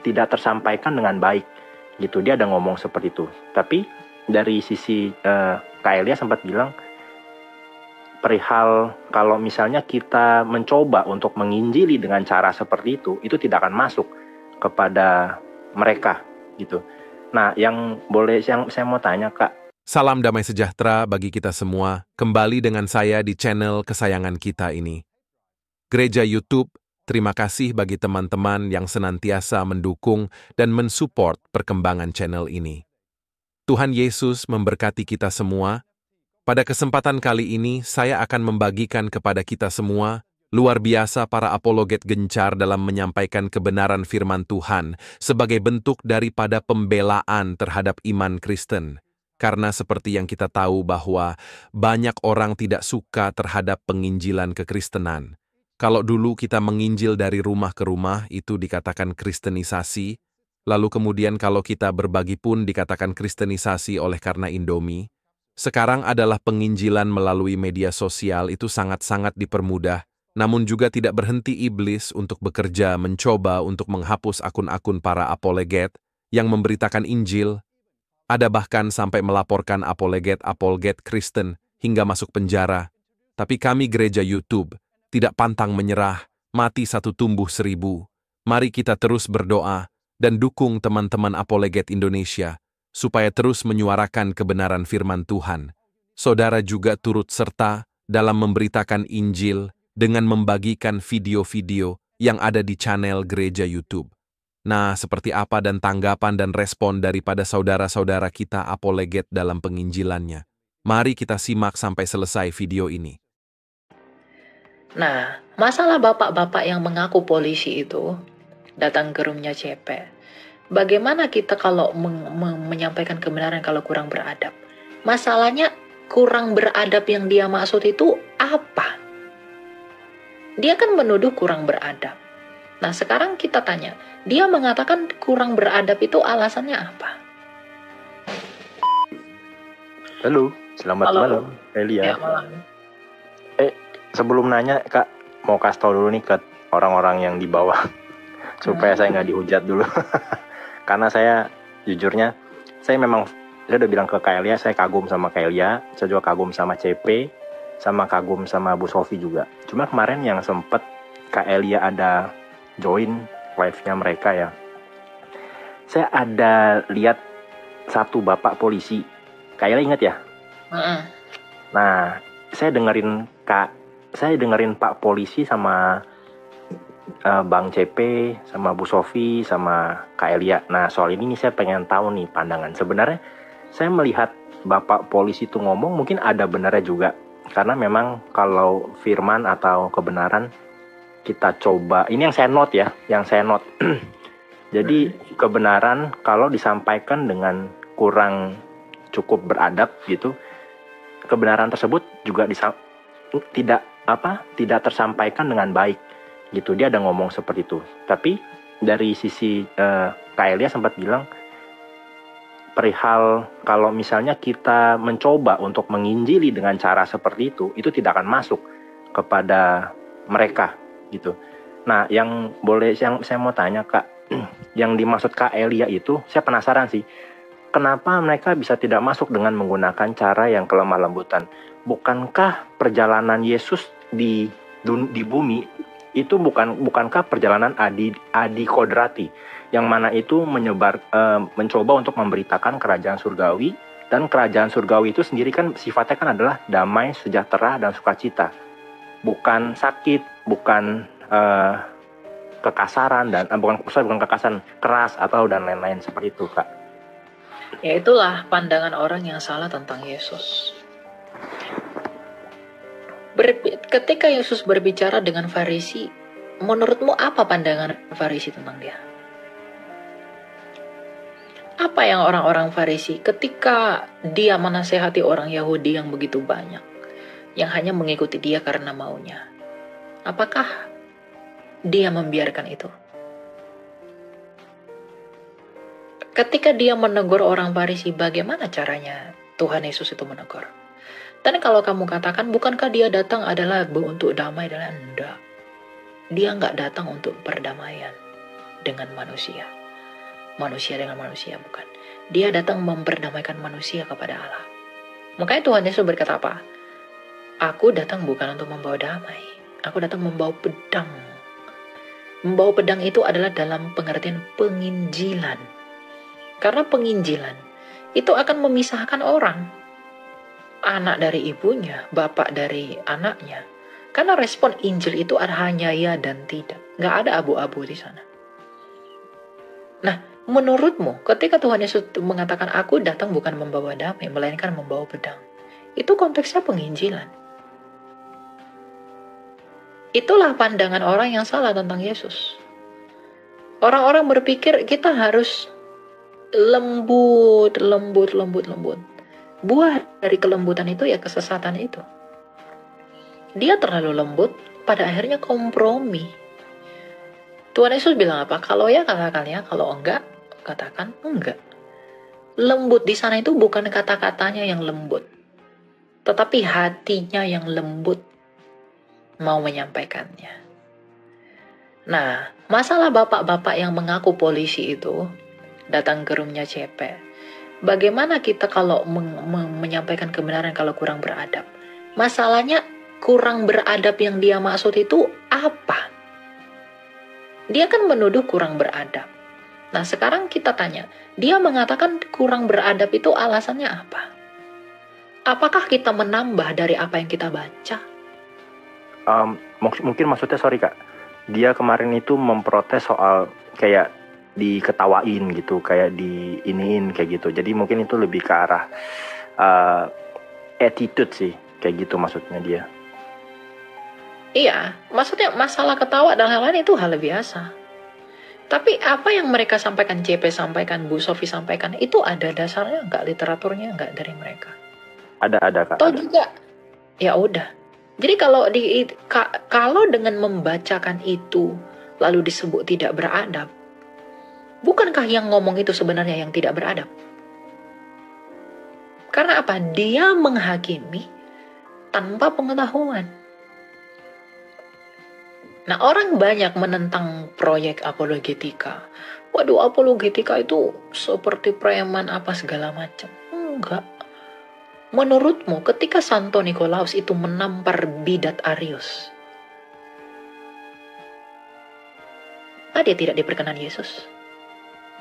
tidak tersampaikan dengan baik gitu. Dia ada ngomong seperti itu. Tapi dari sisi Kak Elia sempat bilang perihal kalau misalnya kita mencoba untuk menginjili dengan cara seperti itu tidak akan masuk kepada mereka gitu. Nah, yang saya mau tanya Kak. Salam damai sejahtera bagi kita semua, kembali dengan saya di channel kesayangan kita ini. Gereja YouTube, terima kasih bagi teman-teman yang senantiasa mendukung dan mensupport perkembangan channel ini. Tuhan Yesus memberkati kita semua. Pada kesempatan kali ini, saya akan membagikan kepada kita semua, luar biasa para apologet gencar dalam menyampaikan kebenaran firman Tuhan sebagai bentuk daripada pembelaan terhadap iman Kristen. Karena seperti yang kita tahu bahwa banyak orang tidak suka terhadap penginjilan kekristenan. Kalau dulu kita menginjil dari rumah ke rumah, itu dikatakan kristenisasi. Lalu kemudian kalau kita berbagi pun dikatakan kristenisasi oleh karena Indomie. Sekarang adalah penginjilan melalui media sosial itu sangat-sangat dipermudah, namun juga tidak berhenti iblis untuk bekerja mencoba untuk menghapus akun-akun para apologet yang memberitakan Injil. Ada bahkan sampai melaporkan apologet Kristen hingga masuk penjara. Tapi kami gereja YouTube tidak pantang menyerah, mati satu tumbuh 1000. Mari kita terus berdoa dan dukung teman-teman apologet Indonesia supaya terus menyuarakan kebenaran firman Tuhan. Saudara juga turut serta dalam memberitakan Injil dengan membagikan video-video yang ada di channel gereja YouTube. Nah, seperti apa dan tanggapan dan respon daripada saudara-saudara kita apologet dalam penginjilannya? Mari kita simak sampai selesai video ini. Nah, masalah bapak-bapak yang mengaku polisi itu datang ke rumahnya CP. Bagaimana kita kalau menyampaikan kebenaran kalau kurang beradab? Masalahnya kurang beradab yang dia maksud itu apa? Dia kan menuduh kurang beradab. Nah, sekarang kita tanya, dia mengatakan kurang beradab itu alasannya apa? Halo, selamat malam, Elia. Ya, malam. Sebelum nanya, Kak, mau kasih tau dulu nih ke orang-orang yang di bawah supaya saya nggak dihujat dulu. Karena saya jujurnya, saya udah bilang ke Kak Elia, saya kagum sama Kak Elia, saya juga kagum sama CP, sama kagum sama Bu Sofi juga. Cuma kemarin yang sempet Kak Elia ada join live-nya mereka ya, saya ada lihat satu bapak polisi. Kak Elia inget ya? Nah, saya dengerin Pak polisi sama Bang CP, sama Bu Sofi, sama Kak Elia. Nah, soal ini nih saya pengen tahu nih pandangan. Sebenarnya saya melihat Bapak polisi itu ngomong mungkin ada benarnya juga. Karena memang kalau firman atau kebenaran kita coba, ini yang saya note ya, Jadi kebenaran kalau disampaikan dengan kurang cukup beradab gitu, kebenaran tersebut juga tidak tersampaikan dengan baik gitu. Dia ada ngomong seperti itu. Tapi dari sisi Kak Elia sempat bilang perihal kalau misalnya kita mencoba untuk menginjili dengan cara seperti itu tidak akan masuk kepada mereka gitu. Nah, yang saya mau tanya Kak, yang dimaksud Kak Elia itu saya penasaran sih. Kenapa mereka bisa tidak masuk dengan menggunakan cara yang kelemah lembutan? Bukankah perjalanan Yesus di bumi itu bukankah perjalanan adi kodrati, yang mana itu mencoba untuk memberitakan kerajaan surgawi, dan kerajaan surgawi itu sendiri kan sifatnya kan adalah damai, sejahtera, dan sukacita, bukan sakit, bukan kekasaran dan bukan kekasaran, keras atau dan lain-lain seperti itu Kak. Ya, itulah pandangan orang yang salah tentang Yesus. Ketika Yesus berbicara dengan Farisi, menurutmu apa pandangan Farisi tentang dia? Apa yang orang-orang Farisi ketika dia menasehati orang Yahudi yang begitu banyak, yang hanya mengikuti dia karena maunya? Apakah dia membiarkan itu? Ketika dia menegur orang Farisi, bagaimana caranya Tuhan Yesus itu menegur? Dan kalau kamu katakan, bukankah dia datang adalah untuk damai? Dan enggak. Dia enggak datang untuk perdamaian. dengan manusia. Manusia dengan manusia, bukan. Dia datang memperdamaikan manusia kepada Allah. Makanya Tuhan Yesus berkata apa? Aku datang bukan untuk membawa damai. Aku datang membawa pedang. Membawa pedang itu adalah dalam pengertian penginjilan. Karena penginjilan itu akan memisahkan orang. Anak dari ibunya, bapak dari anaknya. Karena respon Injil itu hanya ya dan tidak. Nggak ada abu-abu di sana. Nah, menurutmu ketika Tuhan Yesus mengatakan aku datang bukan membawa damai, melainkan membawa pedang. Itu konteksnya penginjilan. Itulah pandangan orang yang salah tentang Yesus. Orang-orang berpikir kita harus lembut. Buah dari kelembutan itu ya kesesatan itu. Dia terlalu lembut, pada akhirnya kompromi. Tuhan Yesus bilang apa? Kalau ya katakan ya, kalau enggak, katakan enggak. Lembut di sana itu bukan kata-katanya yang lembut, tetapi hatinya yang lembut mau menyampaikannya. Nah, masalah bapak-bapak yang mengaku polisi itu datang ke rumahnya CP. Bagaimana kita kalau menyampaikan kebenaran kalau kurang beradab? Masalahnya kurang beradab yang dia maksud itu apa? Dia kan menuduh kurang beradab. Nah, sekarang kita tanya, dia mengatakan kurang beradab itu alasannya apa? Apakah kita menambah dari apa yang kita baca? Mungkin maksudnya, sorry Kak, dia kemarin itu memprotes soal kayak diketawain gitu, kayak diiniin kayak gitu. Jadi mungkin itu lebih ke arah attitude sih, kayak gitu maksudnya dia. Iya, maksudnya masalah ketawa dan lain-lain itu hal biasa. Tapi apa yang mereka sampaikan, JP sampaikan, Bu Sofi sampaikan, itu ada dasarnya nggak, literaturnya nggak dari mereka? Ada Kak. Toh juga, ya udah. Jadi kalau dengan membacakan itu lalu disebut tidak beradab, bukankah yang ngomong itu sebenarnya yang tidak beradab? Karena apa? Dia menghakimi tanpa pengetahuan. Nah, orang banyak menentang proyek apologetika. Waduh, apologetika itu seperti preman apa segala macam. Enggak. Menurutmu ketika Santo Nikolaus itu menampar bidat Arius, dia tidak diperkenan Yesus?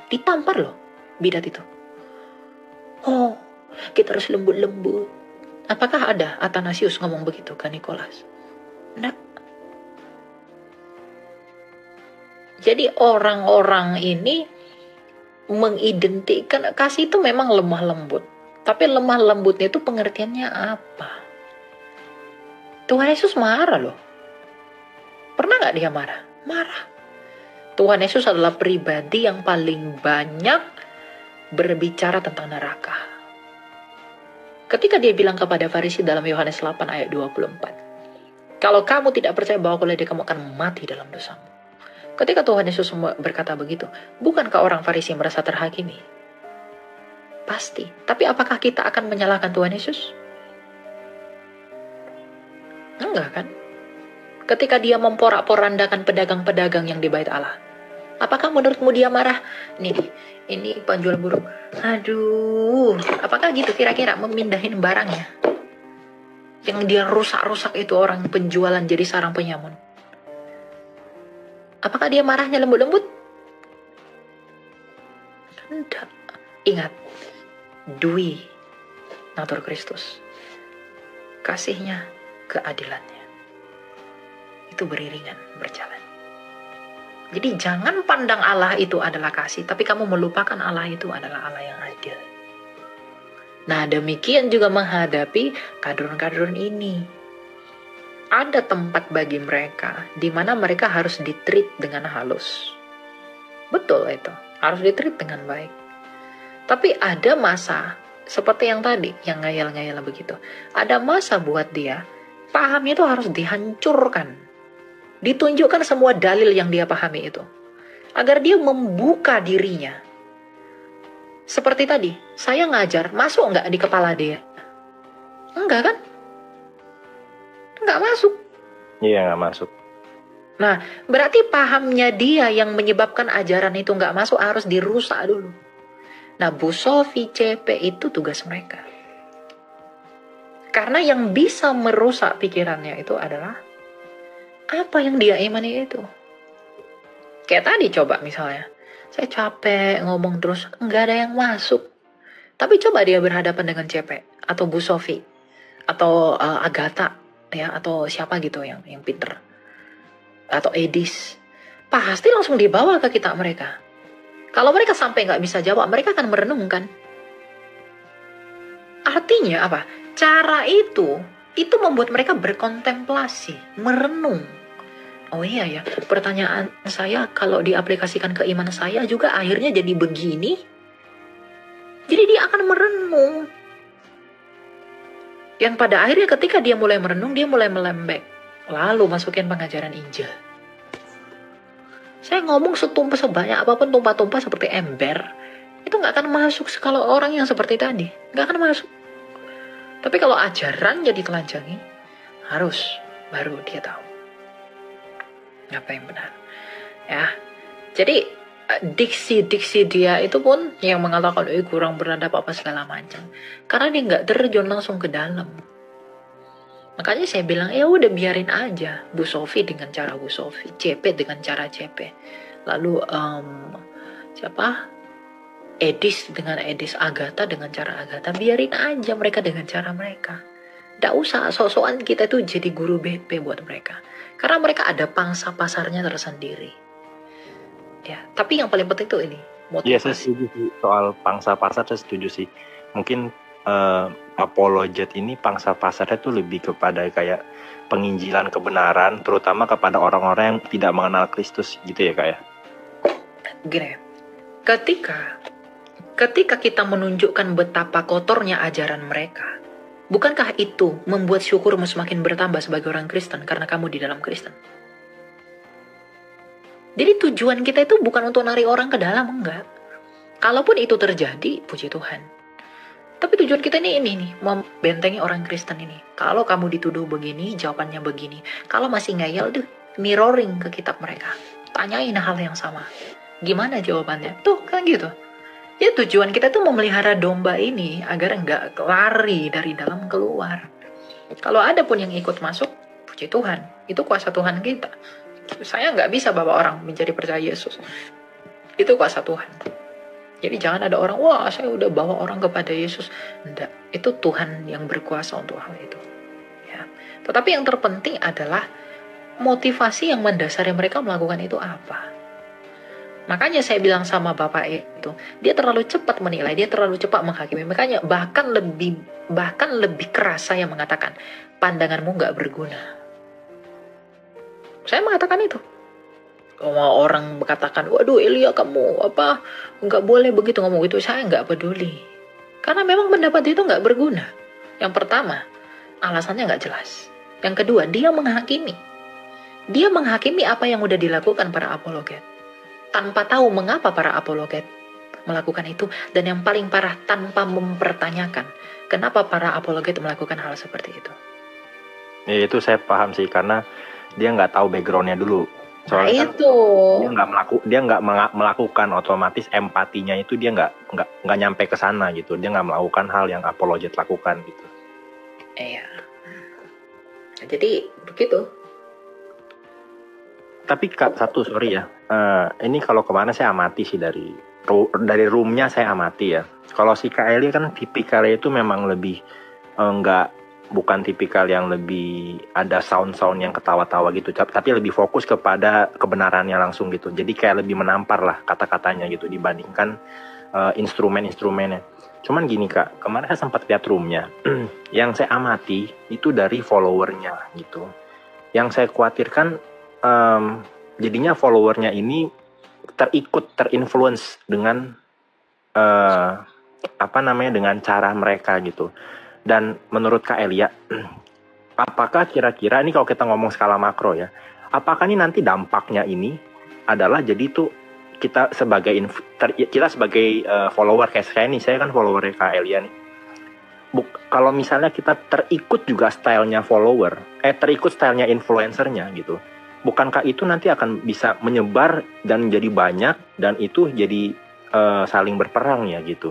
Ditampar loh bidat itu. Oh, kita harus lembut-lembut. Apakah ada Athanasius ngomong begitu ke Nikolaus? Enggak. Jadi orang-orang ini mengidentikan kasih itu memang lemah lembut. Tapi lemah lembutnya itu pengertiannya apa? Tuhan Yesus marah loh. Pernah nggak dia marah? Marah. Tuhan Yesus adalah pribadi yang paling banyak berbicara tentang neraka. Ketika dia bilang kepada Farisi dalam Yohanes 8 ayat 24. Kalau kamu tidak percaya bahwa kuliah kamu akan mati dalam dosamu. Ketika Tuhan Yesus berkata begitu, bukankah orang Farisi merasa terhakimi? Pasti. Tapi apakah kita akan menyalahkan Tuhan Yesus? Enggak kan? Ketika dia memporak-porandakan pedagang-pedagang yang di bait Allah, apakah menurutmu dia marah? Ini penjual burung. Aduh, apakah gitu kira-kira memindahin barangnya? Yang dia rusak-rusak itu orang penjualan jadi sarang penyamun. Apakah dia marahnya lembut-lembut? Tidak. Ingat, Dui Natur Kristus, kasihnya, keadilannya itu beriringan, berjalan. Jadi jangan pandang Allah itu adalah kasih, tapi kamu melupakan Allah itu adalah Allah yang adil. Nah, demikian juga menghadapi kadrun-kadrun ini. Ada tempat bagi mereka di mana mereka harus ditreat dengan halus. Betul itu, harus ditreat dengan baik. Tapi ada masa, seperti yang tadi, yang ngayal-ngayal begitu. Ada masa buat dia, paham itu harus dihancurkan. Ditunjukkan semua dalil yang dia pahami itu. Agar dia membuka dirinya. Seperti tadi, saya ngajar, masuk nggak di kepala dia? Enggak kan? Nggak masuk. Iya, nggak masuk. Nah, berarti pahamnya dia yang menyebabkan ajaran itu nggak masuk harus dirusak dulu. Nah, Bu Sofi, CP itu tugas mereka. Karena yang bisa merusak pikirannya itu adalah apa yang dia imani itu. Kayak tadi coba misalnya, saya capek ngomong terus, nggak ada yang masuk. Tapi coba dia berhadapan dengan CP, atau Bu Sofi, atau Agatha, ya, atau siapa gitu yang pinter. Atau Edis, pasti langsung dibawa ke kitab mereka. Kalau mereka sampai nggak bisa jawab, mereka akan merenungkan. Artinya apa? Cara itu membuat mereka berkontemplasi, merenung. Oh iya ya, pertanyaan saya kalau diaplikasikan ke iman saya juga akhirnya jadi begini. Jadi dia akan merenung. Yang pada akhirnya ketika dia mulai merenung, dia mulai melembek. Lalu masukin pengajaran Injil. Saya ngomong setumpah sebanyak apapun tumpah-tumpah seperti ember, itu nggak akan masuk kalau orang yang seperti tadi. Nggak akan masuk. Tapi kalau ajaran jadi telanjangi, harus baru dia tahu apa yang benar. Ya, jadi diksi-diksi dia itu pun yang mengatakan kurang beradab apa segala macam. Karena dia nggak terjun langsung ke dalam. Makanya saya bilang, ya udah biarin aja Bu Sofi dengan cara Bu Sofi, CP dengan cara CP. Lalu Edis dengan Edis, Agatha dengan cara Agatha, biarin aja mereka dengan cara mereka. Nggak usah sok-sokan kita tuh jadi guru BP buat mereka. Karena mereka ada pangsa pasarnya tersendiri. Ya, tapi yang paling penting tuh ini, motivasi. Iya, saya setuju sih. Soal pangsa pasar saya setuju sih. Mungkin apologet ini pangsa pasarnya tuh lebih kepada kayak penginjilan kebenaran, terutama kepada orang-orang yang tidak mengenal Kristus gitu ya Kak ya. Gini, ketika kita menunjukkan betapa kotornya ajaran mereka, bukankah itu membuat syukurmu semakin bertambah sebagai orang Kristen karena kamu di dalam Kristen? Jadi tujuan kita itu bukan untuk narik orang ke dalam, enggak. Kalaupun itu terjadi, puji Tuhan. Tapi tujuan kita ini nih, membentengi orang Kristen ini. Kalau kamu dituduh begini, jawabannya begini. Kalau masih ngeyel, mirroring ke kitab mereka. Tanyain hal yang sama. Gimana jawabannya? Tuh, kan gitu. Ya tujuan kita tuh memelihara domba ini agar nggak lari dari dalam keluar. Kalau ada pun yang ikut masuk, puji Tuhan. Itu kuasa Tuhan kita. Saya nggak bisa bawa orang menjadi percaya Yesus. Itu kuasa Tuhan. Jadi jangan ada orang, wah saya udah bawa orang kepada Yesus. Enggak, itu Tuhan yang berkuasa untuk hal itu. Ya. Tetapi yang terpenting adalah motivasi yang mendasari mereka melakukan itu apa. Makanya saya bilang sama Bapak itu, dia terlalu cepat menilai, dia terlalu cepat menghakimi. Makanya bahkan lebih keras saya mengatakan, pandanganmu nggak berguna. Saya mengatakan itu. Kalau orang berkatakan, waduh Elia kamu nggak boleh begitu ngomong itu, saya nggak peduli. Karena memang pendapat itu nggak berguna. Yang pertama, alasannya nggak jelas. Yang kedua, dia menghakimi. Dia menghakimi apa yang udah dilakukan para apologet. Tanpa tahu mengapa para apologet melakukan itu. Dan yang paling parah, tanpa mempertanyakan kenapa para apologet melakukan hal seperti itu. Ya, itu saya paham sih, karena dia nggak tahu backgroundnya dulu. Soalnya itu dia nggak melakukan, otomatis empatinya itu dia nggak nyampe ke sana gitu. Dia nggak melakukan hal yang apologet lakukan gitu. Iya. Jadi begitu. Tapi Kak, sorry ya. Ini kalau kemana saya amati sih dari roomnya saya amati ya. Kalau si Kak Eli kan tipikalnya itu memang lebih bukan tipikal yang lebih ada sound-sound yang ketawa-tawa gitu, tapi lebih fokus kepada kebenarannya langsung gitu. Jadi kayak lebih menampar lah kata-katanya gitu dibandingkan instrumen-instrumennya. Cuman gini Kak, kemarin saya sempat lihat roomnya. Yang saya amati itu dari followernya gitu. Yang saya khawatirkan jadinya followernya ini terinfluence dengan dengan cara mereka gitu. Dan menurut Kak Elia, apakah kira-kira ini kalau kita ngomong skala makro ya, apakah ini nanti dampaknya ini adalah jadi itu kita sebagai follower kayak saya kan follower Kak Elia nih. Kalau misalnya kita terikut juga stylenya follower, terikut stylenya influencernya gitu, bukankah itu nanti akan bisa menyebar dan jadi banyak, dan itu jadi saling berperang ya gitu,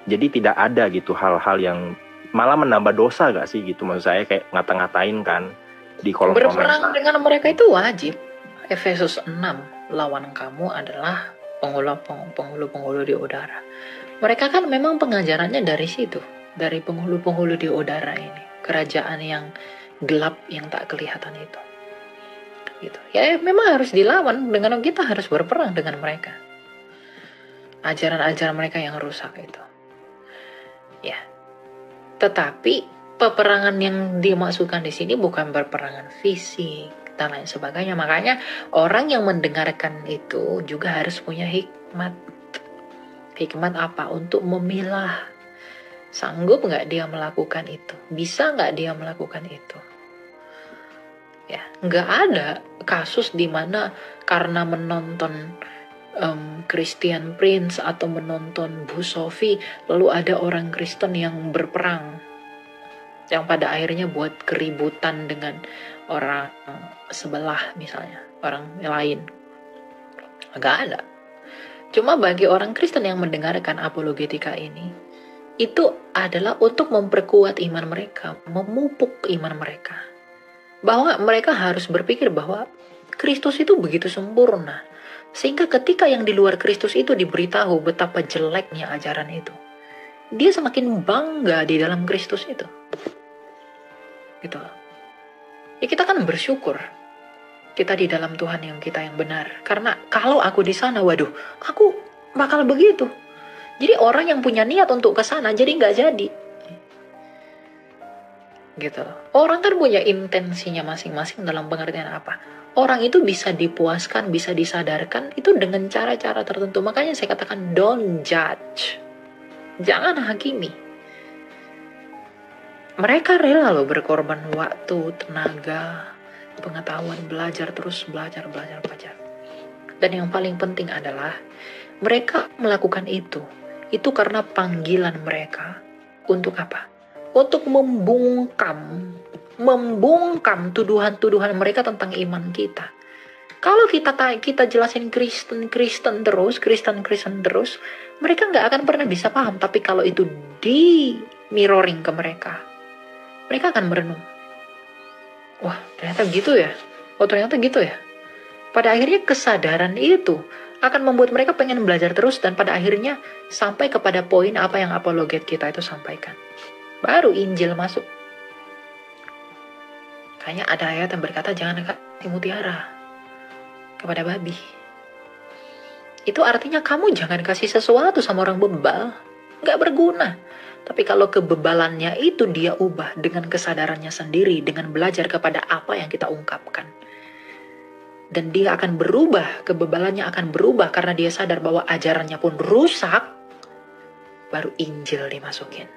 jadi tidak ada gitu hal-hal yang malah menambah dosa gak sih gitu, maksud saya kayak ngata-ngatain kan di kolom Berperang komentar. dengan mereka itu wajib. Efesus 6, lawan kamu adalah penghulu-penghulu di udara. Mereka kan memang pengajarannya dari situ, dari penghulu-penghulu di udara ini, kerajaan yang gelap yang tak kelihatan itu. Gitu. Ya memang harus dilawan, dengan kita harus berperang dengan mereka. Ajaran-ajaran mereka yang rusak itu. Ya. Tetapi peperangan yang dimaksudkan di sini bukan peperangan fisik dan lain sebagainya. Makanya orang yang mendengarkan itu juga harus punya hikmat. Hikmat apa? Untuk memilah. Sanggup nggak dia melakukan itu? Bisa nggak dia melakukan itu? Ya, nggak ada kasus di mana karena menonton Christian Prince atau menonton Bu Sophie, lalu ada orang Kristen yang berperang, yang pada akhirnya buat keributan dengan orang sebelah misalnya, orang lain. Nggak ada. Cuma bagi orang Kristen yang mendengarkan apologetika ini, itu adalah untuk memperkuat iman mereka, memupuk iman mereka. Bahwa mereka harus berpikir bahwa Kristus itu begitu sempurna. Sehingga ketika yang di luar Kristus itu diberitahu betapa jeleknya ajaran itu, dia semakin bangga di dalam Kristus itu. Gitu. Ya kita kan bersyukur kita di dalam Tuhan yang kita yang benar. Karena kalau aku di sana, waduh, aku bakal begitu. Jadi orang yang punya niat untuk ke sana jadi nggak jadi. Gitu. Orang kan punya intensinya masing-masing dalam pengertian apa. Orang itu bisa dipuaskan, bisa disadarkan itu dengan cara-cara tertentu. Makanya saya katakan don't judge. Jangan hakimi. Mereka rela loh berkorban waktu, tenaga, pengetahuan, belajar. Dan yang paling penting adalah mereka melakukan itu karena panggilan mereka untuk apa? Untuk membungkam tuduhan-tuduhan mereka tentang iman kita. Kalau kita jelasin Kristen terus, mereka nggak akan pernah bisa paham. Tapi kalau itu di mirroring ke mereka akan merenung. Wah, ternyata gitu ya. Oh, ternyata gitu ya. Pada akhirnya kesadaran itu akan membuat mereka pengen belajar terus, dan pada akhirnya sampai kepada poin apa yang apologet kita itu sampaikan. Baru Injil masuk. Kayaknya ada ayat yang berkata jangan kasih mutiara kepada babi. Itu artinya kamu jangan kasih sesuatu sama orang bebal. Nggak berguna. Tapi kalau kebebalannya itu dia ubah dengan kesadarannya sendiri, dengan belajar kepada apa yang kita ungkapkan. Dan dia akan berubah, kebebalannya akan berubah karena dia sadar bahwa ajarannya pun rusak. Baru Injil dimasukin.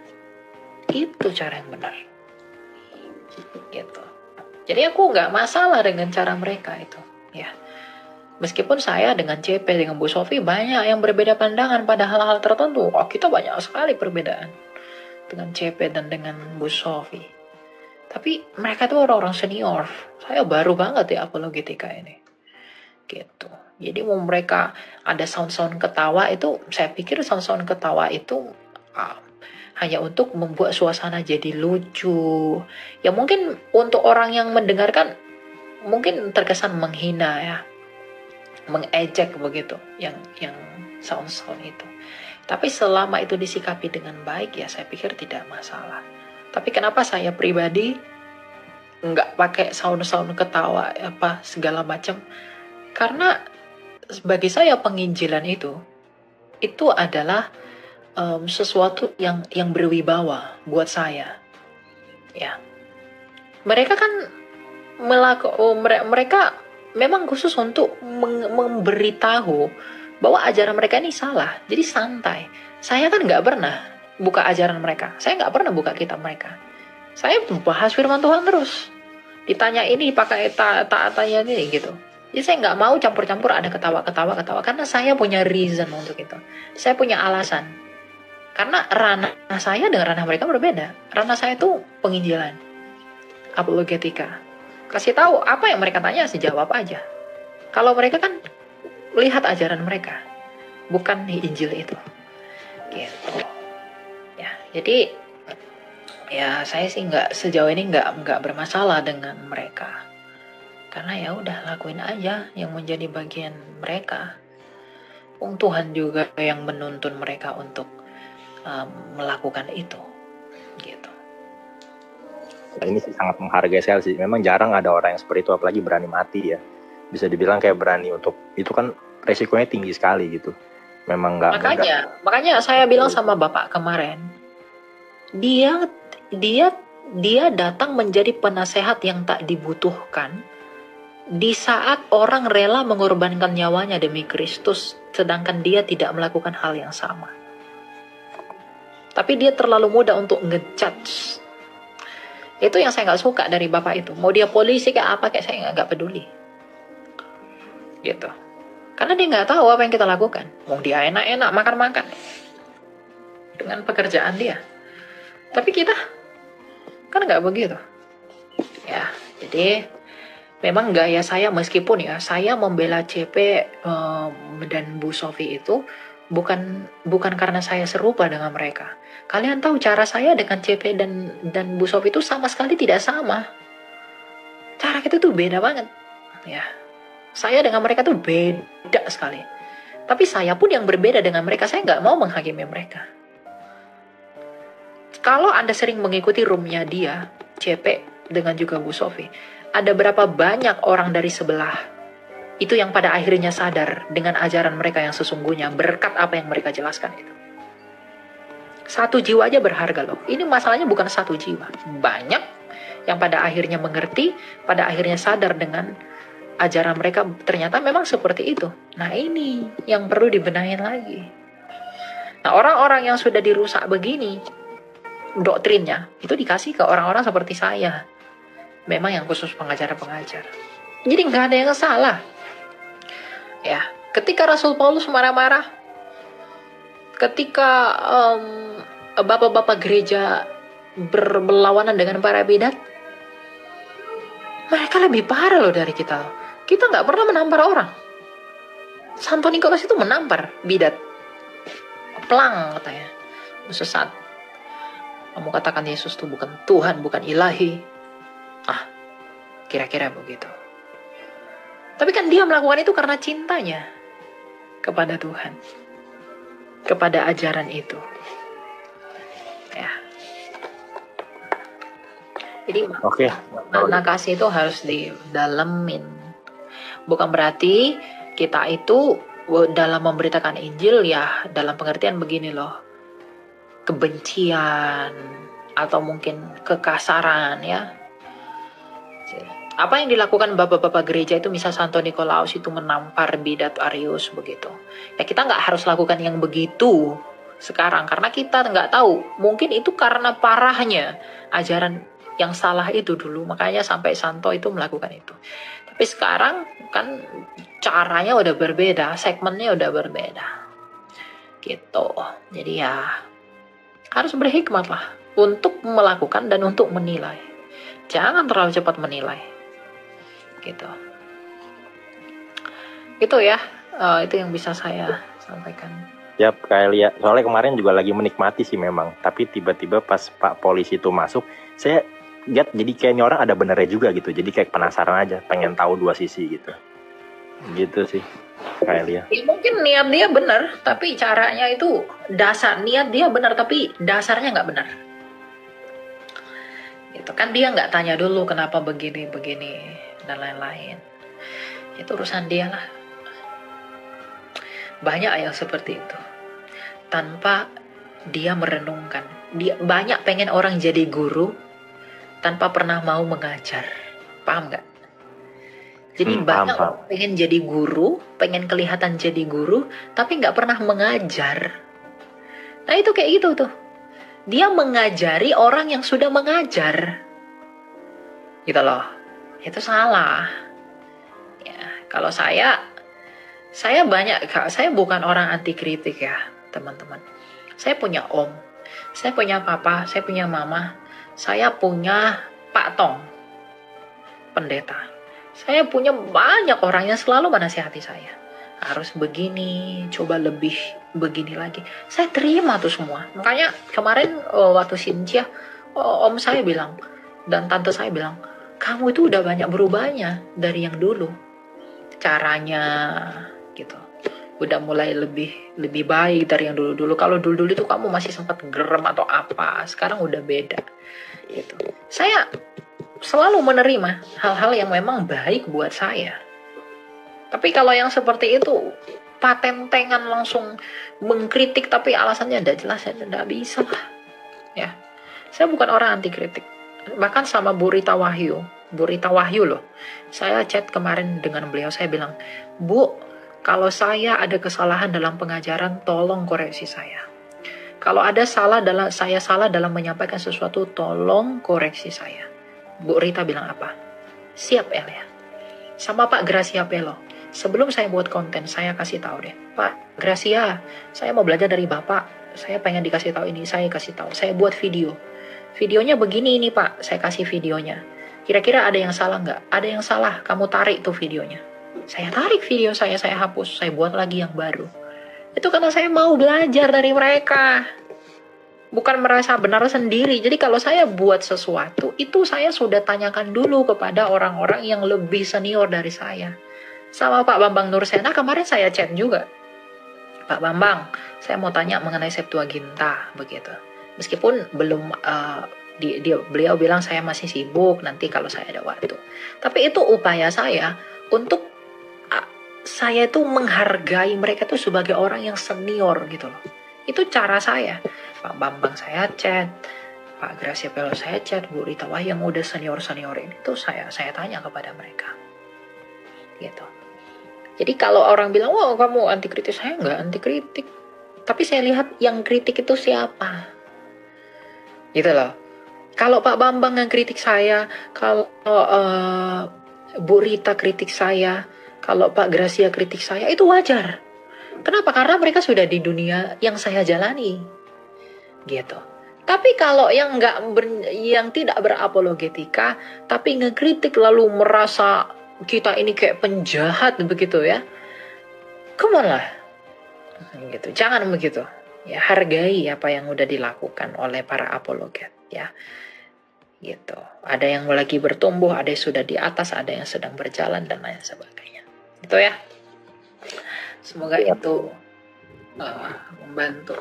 Itu cara yang benar. Gitu. Jadi aku nggak masalah dengan cara mereka itu. Ya. Meskipun saya dengan CP, dengan Bu Sophie banyak yang berbeda pandangan pada hal-hal tertentu. Oh, kita banyak sekali perbedaan dengan CP dan dengan Bu Sophie. Tapi mereka itu orang-orang senior. Saya baru banget ya apologetika ini. Gitu. Jadi mau mereka ada sound-sound ketawa itu, saya pikir sound-sound ketawa itu hanya untuk membuat suasana jadi lucu. Ya mungkin untuk orang yang mendengarkan mungkin terkesan menghina ya, mengejek begitu yang sound-sound itu. Tapi selama itu disikapi dengan baik ya saya pikir tidak masalah. Tapi kenapa saya pribadi nggak pakai sound-sound ketawa apa segala macam? Karena bagi saya penginjilan itu adalah sesuatu yang berwibawa buat saya. Ya, mereka kan mereka memang khusus untuk memberitahu bahwa ajaran mereka ini salah. Jadi santai. Saya kan nggak pernah buka ajaran mereka. Saya nggak pernah buka kitab mereka. Saya bahas firman Tuhan terus. Ditanya ini pakai tanya ini gitu. Jadi saya nggak mau campur-campur ada ketawa karena saya punya reason untuk itu. Saya punya alasan. Karena ranah saya dengan ranah mereka berbeda. Ranah saya itu penginjilan, apologetika. Kasih tahu apa yang mereka tanya, sih jawab aja. Kalau mereka kan lihat ajaran mereka, bukan di Injil itu. Gitu. Ya, jadi ya saya sih sejauh ini nggak bermasalah dengan mereka. Karena ya udah lakuin aja yang menjadi bagian mereka. Tuhan juga yang menuntun mereka untuk melakukan itu, gitu. Nah, ini sih sangat menghargai saya sih. Memang jarang ada orang yang seperti itu, apalagi berani mati ya. Bisa dibilang kayak berani untuk itu kan resikonya tinggi sekali gitu. Memang nggak. Makanya saya bilang sama Bapak kemarin, dia datang menjadi penasehat yang tak dibutuhkan di saat orang rela mengorbankan nyawanya demi Kristus, sedangkan dia tidak melakukan hal yang sama. Tapi dia terlalu mudah untuk ngejudge. Itu yang saya nggak suka dari Bapak itu. Mau dia polisi kayak apa, kayak saya nggak peduli. Gitu. Karena dia nggak tahu apa yang kita lakukan. Mau dia enak-enak makan-makan dengan pekerjaan dia. Tapi kita kan nggak begitu. Ya, jadi memang gaya saya, meskipun ya saya membela CP dan Bu Sofi itu bukan karena saya serupa dengan mereka. Kalian tahu cara saya dengan CP dan Bu Sofi itu sama sekali tidak sama. Cara kita tuh beda banget. Ya, saya dengan mereka tuh beda sekali. Tapi saya pun yang berbeda dengan mereka. Saya nggak mau menghakimi mereka. Kalau Anda sering mengikuti roomnya dia, CP dengan juga Bu Sofi, ada berapa banyak orang dari sebelah itu yang pada akhirnya sadar dengan ajaran mereka yang sesungguhnya berkat apa yang mereka jelaskan itu. Satu jiwa aja berharga loh. Ini masalahnya bukan satu jiwa. Banyak yang pada akhirnya mengerti, pada akhirnya sadar dengan ajaran mereka ternyata memang seperti itu. Nah ini yang perlu dibenahin lagi. Nah orang-orang yang sudah dirusak begini, doktrinnya, itu dikasih ke orang-orang seperti saya. Memang yang khusus pengajar-pengajar. Jadi nggak ada yang salah. Ya, ketika Rasul Paulus marah-marah, ketika bapak-bapak gereja berlawanan dengan para bidat, mereka lebih parah loh dari kita. Kita nggak pernah menampar orang. Santo Nikolas itu menampar bidat. Plang katanya, sesat. Kamu katakan Yesus itu bukan Tuhan, bukan ilahi. Kira-kira begitu. Tapi kan dia melakukan itu karena cintanya kepada Tuhan, kepada ajaran itu. Ya. Jadi makna kasih itu harus didalemin. Bukan berarti kita itu dalam memberitakan Injil ya dalam pengertian begini loh, kebencian atau mungkin kekasaran ya. Apa yang dilakukan bapak-bapak gereja itu, misal Santo Nikolaus itu menampar bidat Arius begitu. Ya kita nggak harus lakukan yang begitu sekarang karena kita nggak tahu. Mungkin itu karena parahnya ajaran yang salah itu dulu, makanya sampai Santo itu melakukan itu. Tapi sekarang kan caranya udah berbeda, segmennya udah berbeda. Gitu. Jadi ya harus berhikmat lah untuk melakukan dan untuk menilai. Jangan terlalu cepat menilai. Gitu. Itu ya, itu yang bisa saya sampaikan. Yap, kayak lihat. Soalnya kemarin juga lagi menikmati sih memang. Tapi tiba-tiba pas Pak Polisi itu masuk, saya lihat jadi kayaknya orang ada benernya juga gitu. Jadi kayak penasaran aja, pengen tahu dua sisi gitu. Gitu sih, kayak lihat. Ya, mungkin niat dia benar, tapi caranya itu niat dia benar, tapi dasarnya nggak benar. Gitu kan, dia nggak tanya dulu kenapa begini dan lain-lain. Itu urusan dia lah. Banyak yang seperti itu tanpa dia merenungkan. Dia banyak pengen orang jadi guru tanpa pernah mau mengajar. Paham nggak? Jadi banyak orang pengen jadi guru, pengen kelihatan jadi guru, tapi nggak pernah mengajar. Nah itu kayak gitu tuh. Dia mengajari orang yang sudah mengajar. Gitu loh. Itu salah. Ya, kalau saya bukan orang anti kritik ya, teman-teman. Saya punya om, saya punya papa, saya punya mama, saya punya Pak Tong. pendeta. Saya punya banyak orang yang selalu menasihati saya. Harus begini, coba lebih begini lagi. Saya terima tuh semua. Makanya kemarin waktu Cynthia, om saya bilang, dan tante saya bilang, kamu itu udah banyak berubahnya dari yang dulu. Caranya gitu. Udah mulai lebih baik dari yang dulu-dulu. Kalau dulu-dulu itu kamu masih sempat gerem atau apa. Sekarang udah beda. Gitu. Saya selalu menerima hal-hal yang memang baik buat saya. Tapi kalau yang seperti itu, patentengan langsung mengkritik tapi alasannya tidak jelas, ya tidak bisa lah. Ya, saya bukan orang anti kritik. Bahkan sama Bu Rita Wahyu loh. Saya chat kemarin dengan beliau, saya bilang, Bu, kalau saya ada kesalahan dalam pengajaran, tolong koreksi saya. Kalau ada saya salah dalam menyampaikan sesuatu, tolong koreksi saya. Bu Rita bilang apa? Siap, Elia. Sama Pak Gracia Pelo. Sebelum saya buat konten, saya kasih tahu deh, Pak Gracia, saya mau belajar dari Bapak. Saya pengen dikasih tahu ini, saya kasih tahu. Saya buat video. Videonya begini ini Pak, saya kasih videonya. Kira-kira ada yang salah nggak? Ada yang salah, kamu tarik tuh videonya. Saya tarik video saya hapus, saya buat lagi yang baru. Itu karena saya mau belajar dari mereka. Bukan merasa benar sendiri. Jadi kalau saya buat sesuatu, itu saya sudah tanyakan dulu kepada orang-orang yang lebih senior dari saya. Sama Pak Bambang Nursena kemarin saya chat juga. Pak Bambang, saya mau tanya mengenai Septuaginta begitu. Meskipun belum beliau bilang saya masih sibuk, nanti kalau saya ada waktu. Tapi itu upaya saya untuk saya itu menghargai mereka itu sebagai orang yang senior gitu loh. Itu cara saya. Pak Bambang saya chat, Pak Gracia Pelo saya chat, Bu Rita Wahyu yang udah senior-senior ini tuh saya tanya kepada mereka. Gitu. Jadi kalau orang bilang, wah kamu anti kritik, saya nggak anti kritik. Tapi saya lihat yang kritik itu siapa. Gitu loh. Kalau Pak Bambang yang kritik saya, kalau Bu Rita kritik saya, kalau Pak Gracia kritik saya, itu wajar. Kenapa? Karena mereka sudah di dunia yang saya jalani. Gitu. Tapi kalau yang yang tidak berapologetika, tapi ngekritik lalu merasa kita ini kayak penjahat begitu ya, come on lah, gitu. Jangan begitu. Ya, hargai apa yang udah dilakukan oleh para apologet ya. Gitu. Ada yang lagi bertumbuh, ada yang sudah di atas, ada yang sedang berjalan dan lain sebagainya. Gitu ya. Semoga itu membantu.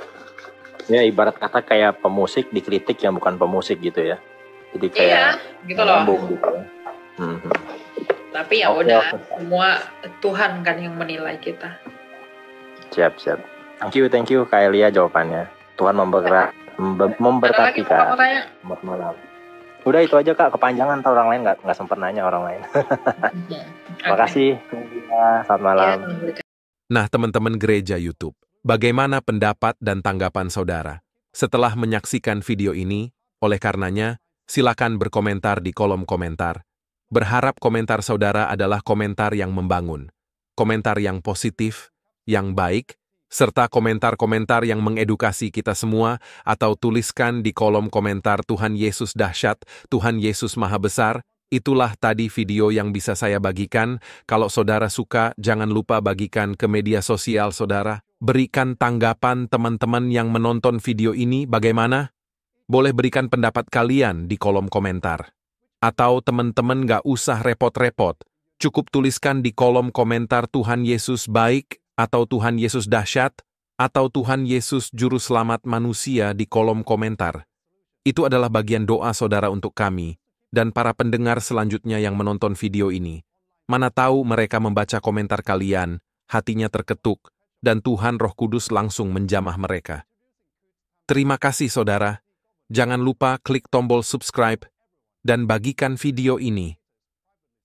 Ya ibarat kata kayak pemusik dikritik yang bukan pemusik gitu ya. Jadi kayak gitu loh. Gitu. Tapi ya udah, semua Tuhan kan yang menilai kita. Siap. Thank you Kak Elia jawabannya. Tuhan memberkati Kak. Selamat malam. Udah itu aja Kak, kepanjangan orang lain nggak sempat nanya orang lain. Terima kasih. Selamat malam. Nah teman-teman gereja YouTube, bagaimana pendapat dan tanggapan saudara? Setelah menyaksikan video ini, oleh karenanya, silakan berkomentar di kolom komentar. Berharap komentar saudara adalah komentar yang membangun, komentar yang positif, yang baik, serta komentar-komentar yang mengedukasi kita semua, atau tuliskan di kolom komentar Tuhan Yesus dahsyat, Tuhan Yesus maha besar. Itulah tadi video yang bisa saya bagikan. Kalau saudara suka, jangan lupa bagikan ke media sosial saudara. Berikan tanggapan teman-teman yang menonton video ini bagaimana? Boleh berikan pendapat kalian di kolom komentar. Atau teman-teman gak usah repot-repot, cukup tuliskan di kolom komentar Tuhan Yesus baik, atau Tuhan Yesus dahsyat, atau Tuhan Yesus juru selamat manusia di kolom komentar. Itu adalah bagian doa saudara untuk kami, dan para pendengar selanjutnya yang menonton video ini. Mana tahu mereka membaca komentar kalian, hatinya terketuk, dan Tuhan Roh Kudus langsung menjamah mereka. Terima kasih saudara, jangan lupa klik tombol subscribe, dan bagikan video ini.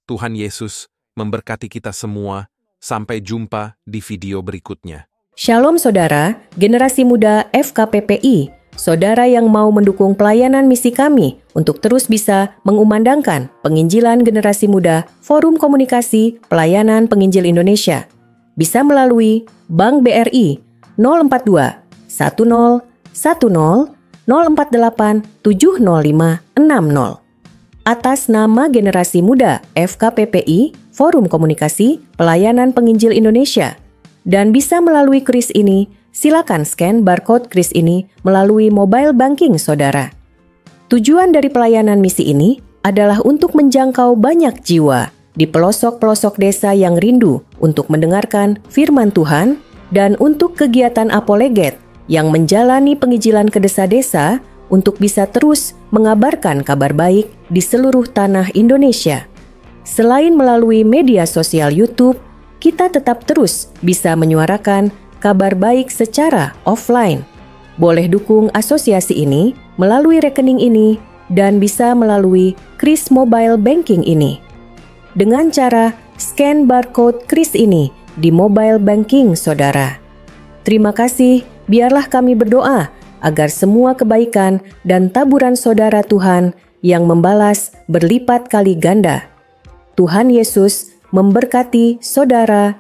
Tuhan Yesus memberkati kita semua. Sampai jumpa di video berikutnya. Shalom saudara, generasi muda FKPPI, saudara yang mau mendukung pelayanan misi kami untuk terus bisa mengumandangkan penginjilan generasi muda Forum Komunikasi Pelayanan Penginjil Indonesia. Bisa melalui Bank BRI 042 10 10 048 705 60 atas nama Generasi Muda FKPPI, Forum Komunikasi Pelayanan Penginjil Indonesia. Dan bisa melalui kris ini, silakan scan barcode kris ini melalui mobile banking saudara. Tujuan dari pelayanan misi ini adalah untuk menjangkau banyak jiwa di pelosok-pelosok desa yang rindu untuk mendengarkan firman Tuhan dan untuk kegiatan apoleget yang menjalani penginjilan ke desa-desa untuk bisa terus mengabarkan kabar baik di seluruh tanah Indonesia. Selain melalui media sosial YouTube, kita tetap terus bisa menyuarakan kabar baik secara offline. Boleh dukung asosiasi ini melalui rekening ini dan bisa melalui kris mobile banking ini. Dengan cara scan barcode kris ini di mobile banking saudara. Terima kasih, biarlah kami berdoa agar semua kebaikan dan taburan saudara Tuhan yang membalas berlipat kali ganda. Tuhan Yesus memberkati saudara